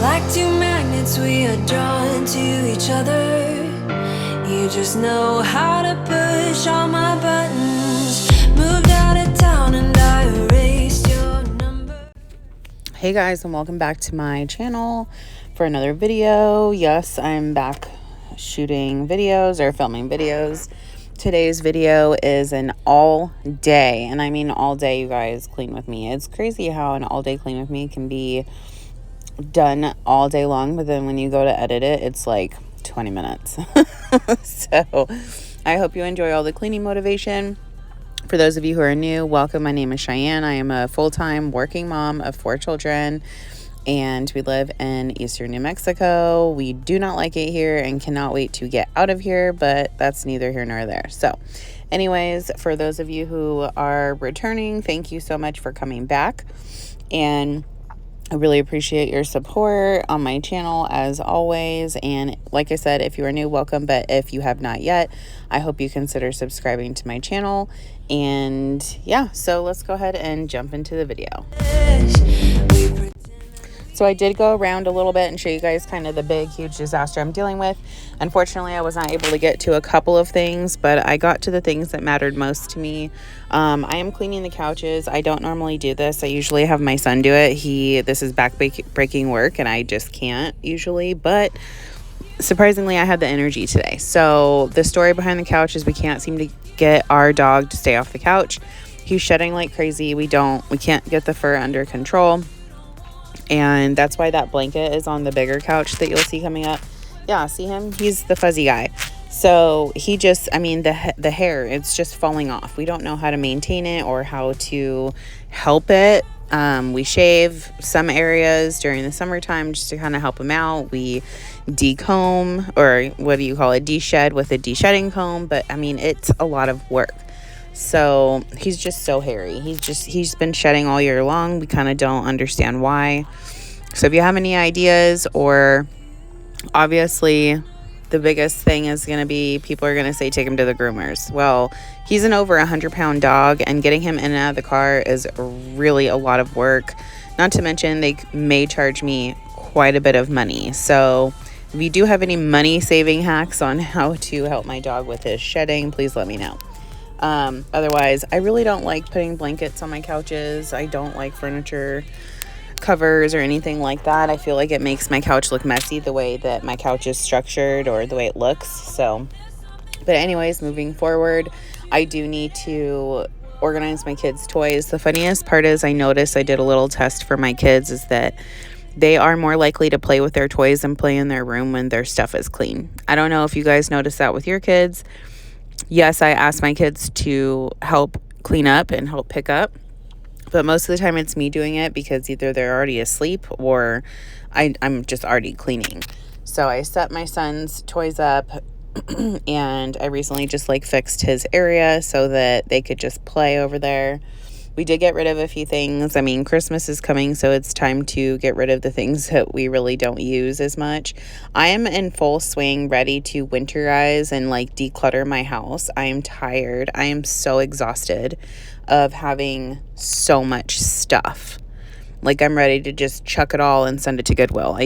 Like two magnets, we are drawn to each other. You just know how to push all my buttons. Moved out of town and I erased your number. Hey guys, and welcome back to my channel for another video. Yes, I'm back shooting videos or filming videos. Today's video is an all day, and I mean all day, you guys, clean with me. It's crazy how an all day clean with me can be done all day long, but then when you go to edit it, it's like 20 minutes. So I hope you enjoy all the cleaning motivation. For those of you who are new, welcome. My name is Cheyenne. I am a full-time working mom of 4 children, and we live in eastern New Mexico. We do not like it here and cannot wait to get out of here, but that's neither here nor there. So anyways, for those of you who are returning, thank you so much for coming back, and I really appreciate your support on my channel as always. And like I said, if you are new, welcome. But if you have not yet, I hope you consider subscribing to my channel. And yeah, so let's go ahead and jump into the video. So I did go around a little bit and show you guys kind of the big, huge disaster I'm dealing with. Unfortunately, I was not able to get to a couple of things, but I got to the things that mattered most to me. I am cleaning the couches. I don't normally do this. I usually have my son do it. This is back-breaking work, and I just can't usually, but surprisingly, I had the energy today. So the story behind the couch is we can't seem to get our dog to stay off the couch. He's shedding like crazy. We can't get the fur under control. And that's why that blanket is on the bigger couch that you'll see coming up. Yeah, see him? He's the fuzzy guy. So he just, the hair, it's just falling off. We don't know how to maintain it or how to help it. We shave some areas during the summertime just to kind of help him out. We decomb, or what do you call it? De-shed with a de-shedding comb. But it's a lot of work. So he's just so hairy. He's been shedding all year long. We kind of don't understand why. So if you have any ideas, or obviously the biggest thing is going to be, people are going to say, take him to the groomers. Well, he's an over 100-pound dog, and getting him in and out of the car is really a lot of work. Not to mention they may charge me quite a bit of money. So if you do have any money saving hacks on how to help my dog with his shedding, please let me know. Otherwise, I really don't like putting blankets on my couches. I don't like furniture covers or anything like that. I feel like it makes my couch look messy the way that my couch is structured, or the way it looks. So, but anyways, moving forward, I do need to organize my kids' toys. The funniest part is, I noticed, I did a little test for my kids, is that they are more likely to play with their toys and play in their room when their stuff is clean. I don't know if you guys notice that with your kids. Yes, I ask my kids to help clean up and help pick up, but most of the time it's me doing it, because either they're already asleep or I'm just already cleaning. So I set my son's toys up and I recently just fixed his area so that they could just play over there. We did get rid of a few things. Christmas is coming, so it's time to get rid of the things that we really don't use as much. I am in full swing, ready to winterize and declutter my house. I am tired. I am so exhausted of having so much stuff. I'm ready to just chuck it all and send it to Goodwill.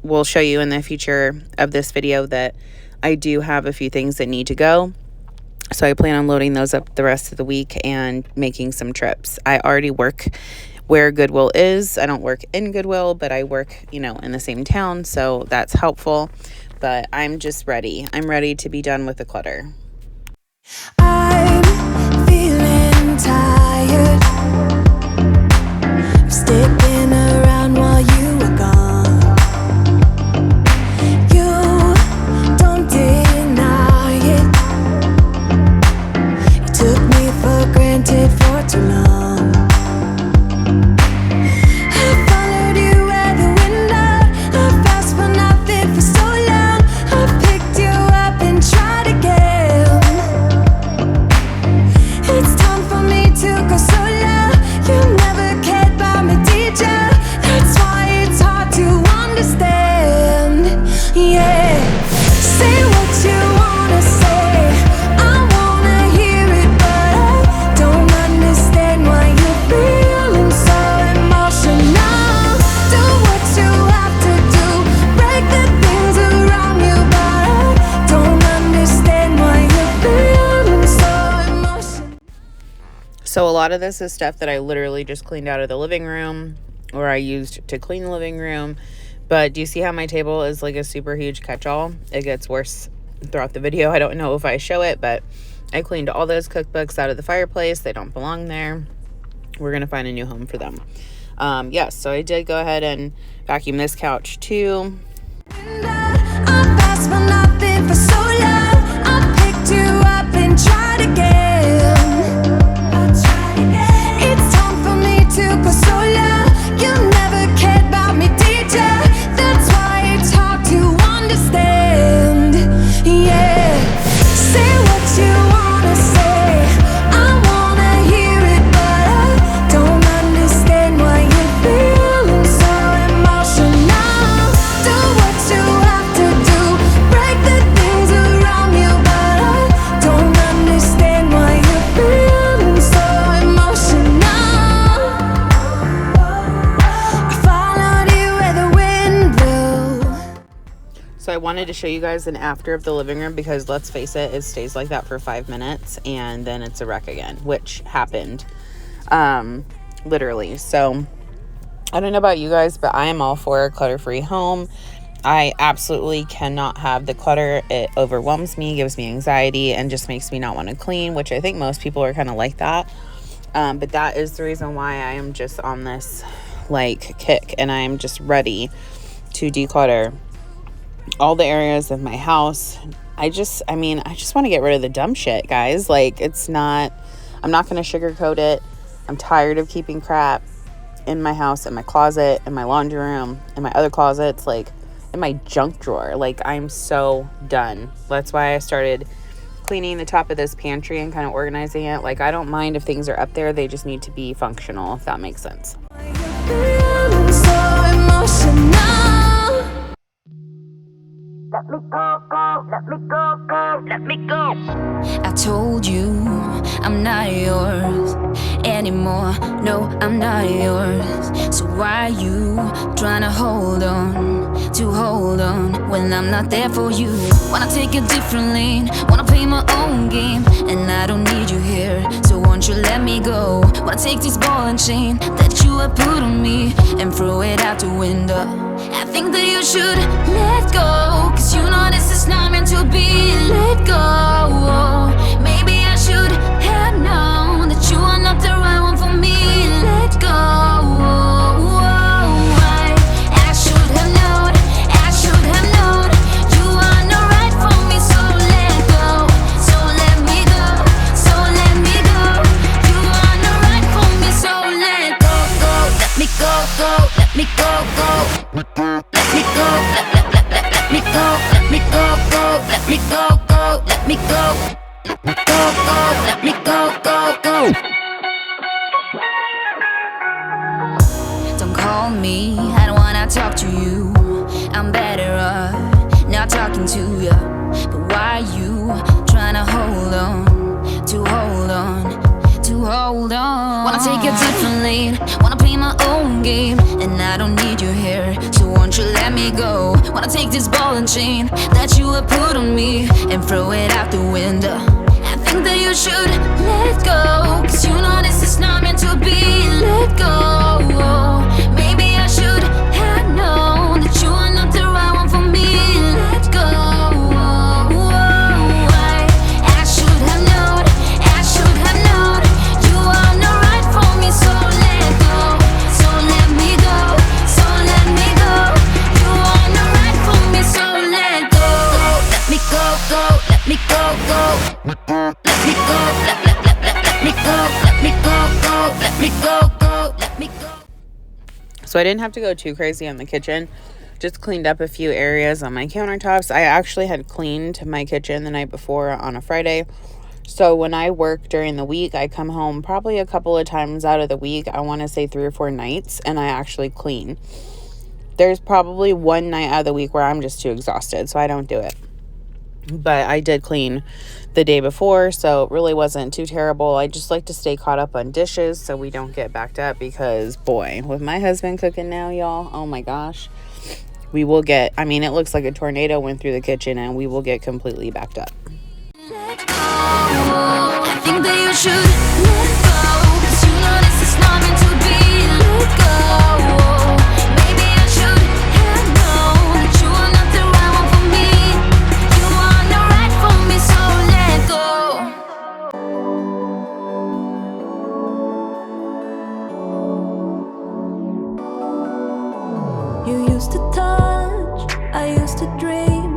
We'll show you in the future of this video that I do have a few things that need to go. So I plan on loading those up the rest of the week and making some trips. I already work where Goodwill is. I don't work in Goodwill, but I work, in the same town. So that's helpful. But I'm just ready. I'm ready to be done with the clutter. I'm feeling tired of sticking around while you were gone. You don't deny it. Took me for granted for too long. I followed you out the window. I've asked for nothing for so long. I picked you up and tried again. It's time for me to go solo. You never cared about me, did ya? That's why it's hard to understand. Yeah, say what you wanna say. I wanna hear it, but I don't understand why you're feeling so emotional. Do what you have to do. So a lot of this is stuff that I literally just cleaned out of the living room, or I used to clean the living room. But do you see how my table is like a super huge catch-all? It gets worse throughout the video. I don't know if I show it, but I cleaned all those cookbooks out of the fireplace. They don't belong there. We're going to find a new home for them. Yes, so I did go ahead and vacuum this couch too. I've asked for nothing for so long. I picked you up and tried again. It's time for me to go solo. You never cared about me, did ya? That's why it's hard to understand. Yeah, say what you wanna say. I wanna hear it, but I don't understand why you're feeling so emotional. Do what you have to do, break the things around you, but I don't understand why you're feeling so emotional. I followed you where the wind blew. So I wanted to show you guys an after of the living room, because let's face it, it stays like that for 5 minutes and then it's a wreck again, which happened literally. So I don't know about you guys, but I am all for a clutter-free home. I absolutely cannot have the clutter. It overwhelms me, gives me anxiety, and just makes me not want to clean, which I think most people are kind of like that. But that is the reason why I am just on this like kick, and I am just ready to declutter all the areas of my house. I just want to get rid of the dumb shit, guys. Like, I'm not going to sugarcoat it. I'm tired of keeping crap in my house, in my closet, in my laundry room, in my other closets, like in my junk drawer. Like, I'm so done. That's why I started cleaning the top of this pantry and kind of organizing it. Like, I don't mind if things are up there. They just need to be functional, if that makes sense. Feeling so emotional. Let me go, go, let me go, go, let me go. I told you I'm not yours anymore. No, I'm not yours. So why you trying to hold on when I'm not there for you? Wanna take a different lane, wanna play my own game, and I don't need you here. So won't you let me go? Wanna take this ball and chain that you have put on me and throw it out the window. I think that you should let go, 'cause you know this is not meant to be. Let go. Maybe I should have known that you are not the right one for me. Let go. I should have known. I should have known you are not right for me. So let go. So let me go. So let me go. You are not right for me. So let go. Go. Let me go. Go. Let me go. Go. Let me go. Let me go. Let me go. Go. Let me go. Go. Let me go. Go. Go. Let me go. Go. Go. Don't call me, I don't wanna talk to you. I'm better off not talking to you. But why you trying to hold on? Wanna take a different lane, wanna play my own game, and I don't need you here. So won't you let me go? Wanna take this ball and chain that you have put on me and throw it out the window. I think that you should let go, 'cause you know this is not meant to be. Let go. Maybe I should have known that you are not the right one for me. Let go. I should have known. I should have known you are not right for me. So let go. So let me go. So let me go. You are not right for me. So let go. Let me go. Go. Let me go. Go. Let me go. Let me go. Let me go. Go. Let me go. Go. Let me go. So I didn't have to go too crazy on the kitchen. Just cleaned up a few areas on my countertops. I actually had cleaned my kitchen the night before on a Friday. So when I work during the week, I come home probably a couple of times out of the week. I want to say 3 or 4 nights, and I actually clean. There's probably one night out of the week where I'm just too exhausted, so I don't do it. But I did clean the day before, so it really wasn't too terrible. I just like to stay caught up on dishes so we don't get backed up, because boy, with my husband cooking now, y'all, oh my gosh, we will get, it looks like a tornado went through the kitchen and we will get completely backed up. I think that you should let go. go. Maybe I should have known that you are not the right one for me. You are not right for me, so let go. You used to touch, I used to dream.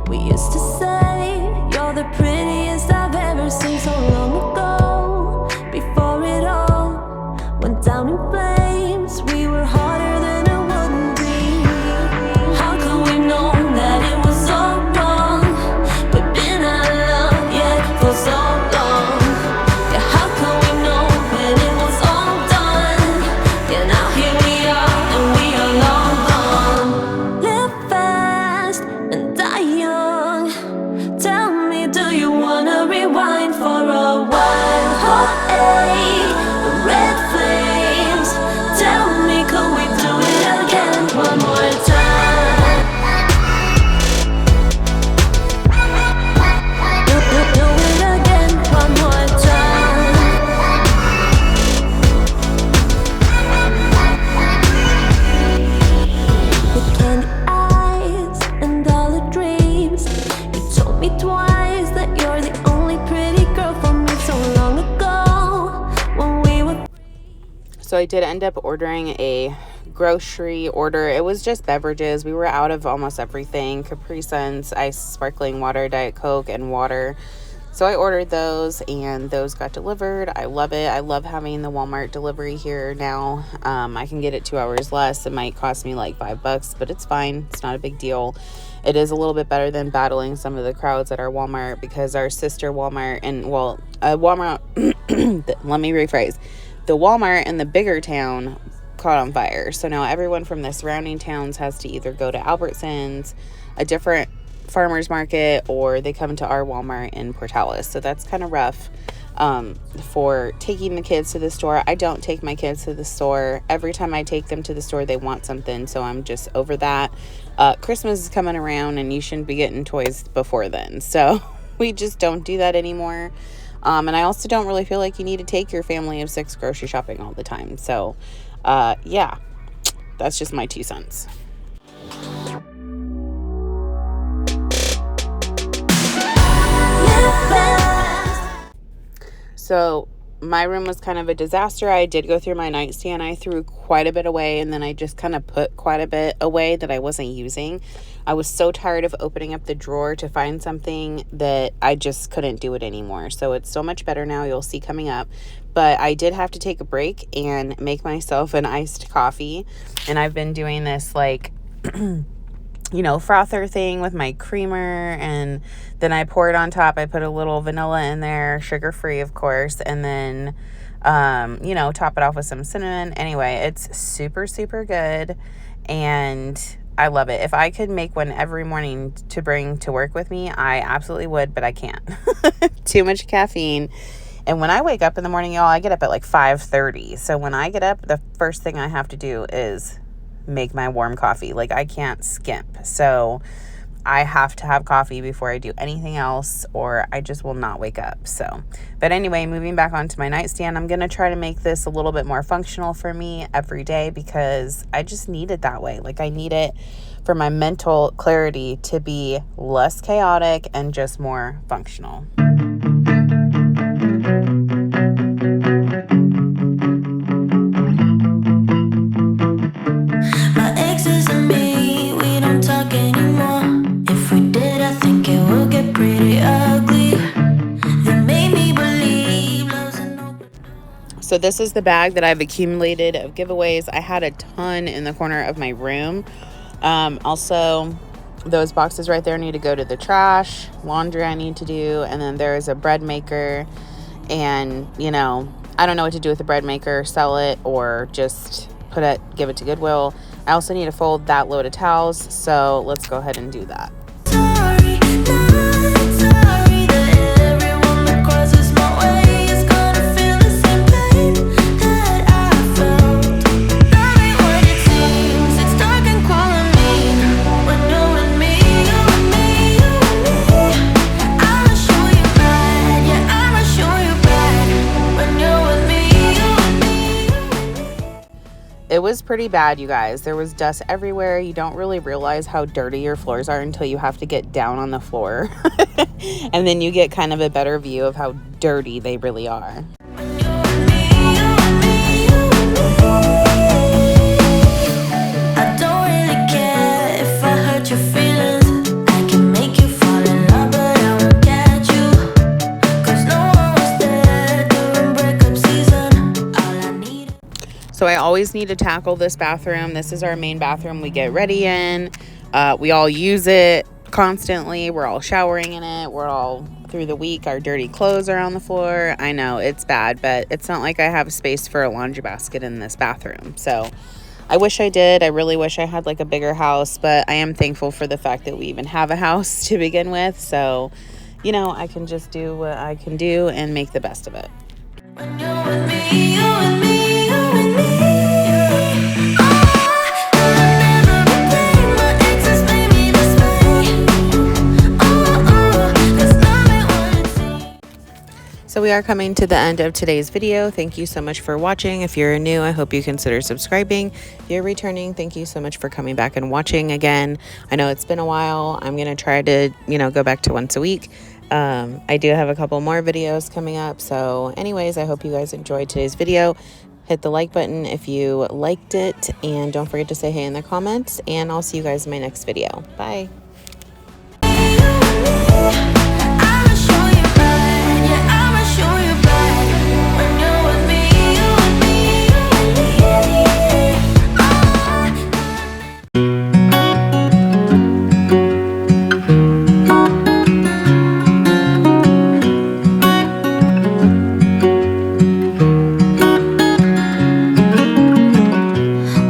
We used to say you're the prettiest I've ever seen. So long ago, before it all went down in flames, we were harder than a wooden beam. How could we know that it was all wrong? We've been out of love, yeah, for so long. Yeah, how could we know when it was all done? Yeah, now here we are and we are long gone. Live fast and die young. Tell me, do you wanna rewind for a while? Hot ache, red flames. Tell me, could we do it again one more time? Do it again one more time. With candy eyes and all the dreams, you told me twice that you're the only pretty girl for me. So long ago, when we were. So I did end up ordering a grocery order. It was just beverages. We were out of almost everything: Capri Suns, iced sparkling water, Diet Coke, and water. So I ordered those, and those got delivered. I love it. I love having the Walmart delivery here now. I can get it 2 hours less. It might cost me like $5, but it's fine. It's not a big deal. It is a little bit better than battling some of the crowds at our Walmart, because our sister Walmart Walmart, let me rephrase. The Walmart in the bigger town caught on fire. So now everyone from the surrounding towns has to either go to Albertsons, a different farmer's market, or they come to our Walmart in Portales. So that's kind of rough for taking the kids to the store. I don't take my kids to the store. Every time I take them to the store, they want something. So I'm just over that. Christmas is coming around, and you shouldn't be getting toys before then. So we just don't do that anymore. And I also don't really feel like you need to take your family of 6 grocery shopping all the time. So, yeah, that's just my 2 cents. So my room was kind of a disaster. I did go through my nightstand. I threw quite a bit away, and then I just kind of put quite a bit away that I wasn't using. I was so tired of opening up the drawer to find something that I just couldn't do it anymore. So it's so much better now. You'll see coming up. But I did have to take a break and make myself an iced coffee. And I've been doing this like frother thing with my creamer, and then I pour it on top. I put a little vanilla in there, sugar-free, of course, and then, top it off with some cinnamon. Anyway, it's super, super good, and I love it. If I could make one every morning to bring to work with me, I absolutely would, but I can't. Too much caffeine. And when I wake up in the morning, y'all, I get up at like 5:30. So when I get up, the first thing I have to do is make my warm coffee. Like, I can't skimp. So I have to have coffee before I do anything else, or I just will not wake up. So, but anyway, moving back onto my nightstand, I'm going to try to make this a little bit more functional for me every day, because I just need it that way. Like, I need it for my mental clarity to be less chaotic and just more functional. My exes and me, we don't talk anymore. If we did, I think it would get pretty ugly. They made me believe love's an open door. So this is the bag that I've accumulated of giveaways. I had a ton in the corner of my room. Also, those boxes right there need to go to the trash. Laundry I need to do. And then there's a bread maker. And, I don't know what to do with the bread maker. Sell it or just give it to Goodwill. I also need to fold that load of towels. So let's go ahead and do that. Sorry, not sorry that everyone that crosses my way is gonna feel the same pain that I felt. Not what it seems, it's dark and cold and mean. When you're with me, you and me, you and me. I'ma show you right, yeah, I'ma show you right. When you're with me, you and me, you and me. pretty bad, you guys. There was dust everywhere. You don't really realize how dirty your floors are until you have to get down on the floor. And then you get kind of a better view of how dirty they really are. So I always need to tackle this bathroom. This is our main bathroom we get ready in. We all use it constantly. We're all showering in it. We're all through the week. Our dirty clothes are on the floor. I know it's bad, but it's not like I have space for a laundry basket in this bathroom. So I wish I did. I really wish I had like a bigger house, but I am thankful for the fact that we even have a house to begin with. So, you know, I can just do what I can do and make the best of it. When you're with me, you and me, you and me. So we are coming to the end of today's video. Thank you so much for watching. If you're new, I hope you consider subscribing. If you're returning, thank you so much for coming back and watching again. I know it's been a while. I'm going to try to, go back to once a week. I do have a couple more videos coming up. So anyways, I hope you guys enjoyed today's video. Hit the like button if you liked it. And don't forget to say hey in the comments. And I'll see you guys in my next video. Bye.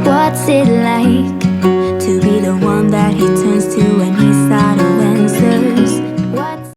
What's it like?